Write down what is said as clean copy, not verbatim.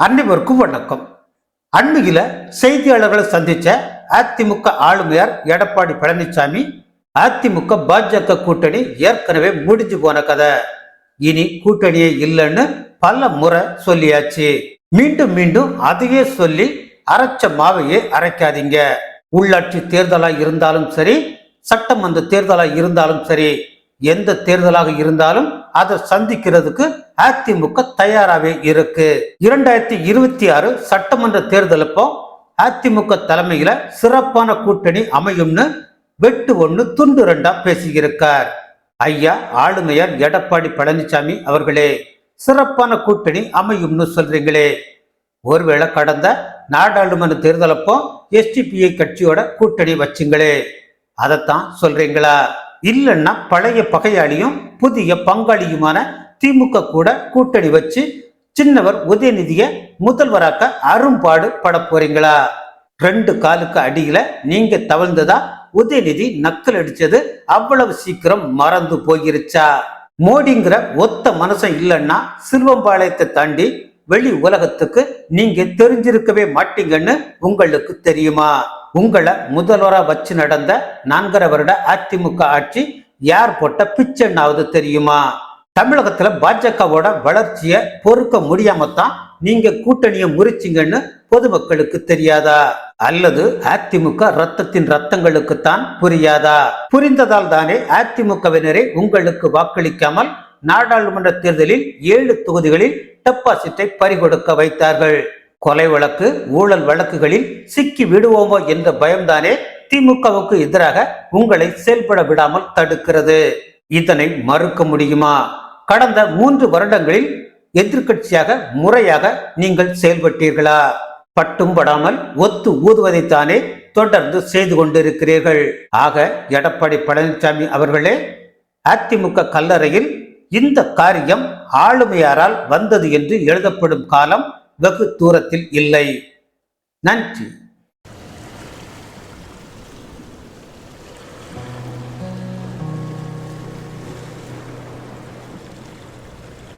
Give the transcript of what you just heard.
அனைவருக்கும் வணக்கம். அண்மையில செய்தியாளர்களை சந்திச்ச அதிமுக ஆளுமையார் எடப்பாடி பழனிசாமி, அதிமுக பாஜக கூட்டணி ஏற்கனவே முடிஞ்சு போன கதை, இனி கூட்டணியே இல்லைன்னு பல முறை சொல்லியாச்சு. மீண்டும் மீண்டும் அதையே சொல்லி அரைச்ச மாவையே அரைக்காதீங்க. உள்ளாட்சி தேர்தலா இருந்தாலும் சரி, சட்டமன்ற தேர்தலா இருந்தாலும் சரி, எந்த தேர்தலாக இருந்தாலும் அதை சந்திக்கிறதுக்கு அதிமுக தயாராகவே இருக்கு. 2026 சட்டமன்ற தேர்தலப்போ அதிமுக தலைமையில சிறப்பான கூட்டணி அமையும்னு வெட்டு ஒண்ணு துண்டு ரெண்டா பேசியிருக்கார் ஐயா ஆளுமையார் எடப்பாடி பழனிசாமி அவர்களே. சிறப்பான கூட்டணி அமையும்னு சொல்றீங்களே, ஒருவேளை கடந்த நாடாளுமன்ற தேர்தலப்போ எஸ்டிபிஐ கட்சியோட கூட்டணி வச்சுங்களே, அதைத்தான் சொல்றீங்களா? இல்லைன்னா பழைய பகையாளியும் புதிய பங்காளியுமான திமுக கூட கூட்டணி வச்சு சின்னவர் உதயநிதிய முதல்வராக்க அரும்பாடு பட போறீங்களா? 2 காலுக்கு அடியில நீங்க தவழ்ந்ததா உதயநிதி நக்கல் அடிச்சது அவ்வளவு சீக்கிரம் மறந்து போயிருச்சா? மோடிங்கிற ஒத்த மனசன் இல்லைன்னா சில்வம்பாளையத்தை தாண்டி வெளி உலகத்துக்கு நீங்க தெரிஞ்சிருக்கவே மாட்டீங்கன்னு உங்களுக்கு தெரியுமா? உங்களை முதல்வரா வச்சு நடந்த 4.5 வருட அதிமுக ஆட்சி யார் போட்ட பிச்சைன்னாவது தெரியுமா? தமிழகத்துல பாஜகவோட வளர்ச்சியை பொறுக்க முடியாமத்தான் நீங்க கூட்டணியை முறிச்சிங்கன்னு பொதுமக்களுக்கு தெரியாதா? அல்லது அதிமுக ரத்தத்தின் ரத்தங்களுக்குத்தான் புரியாதா? புரிந்ததால் தானே அதிமுகவினரே உங்களுக்கு வாக்களிக்காமல் நாடாளுமன்ற தேர்தலில் 7 தொகுதிகளில் டெபாசிட்டை பறிகொடுக்க வைத்தார்கள். கொலை வழக்கு, ஊழல் வழக்குகளில் சிக்கி விடுவோமோ என்ற பயம்தானே திமுகவுக்கு எதிராக உங்களை செயல்பட விடாமல் தடுக்கிறது. இதனை மறுக்க முடியுமா? கடந்த 3 வருடங்களில் எதிர்கட்சியாக முறையாக நீங்கள் செயல்பட்டீர்களா? பட்டும் படாமல் ஒத்து ஊதுவதைத்தானே தொடர்ந்து செய்து கொண்டிருக்கிறீர்கள். ஆக எடப்பாடி பழனிசாமி அவர்களே, அதிமுக கல்லறையில் இந்த காரியம் ஆளுமையாரால் வந்தது என்று எழுதப்படும் காலம் வெகு தூரத்தில் இல்லை. நன்றி.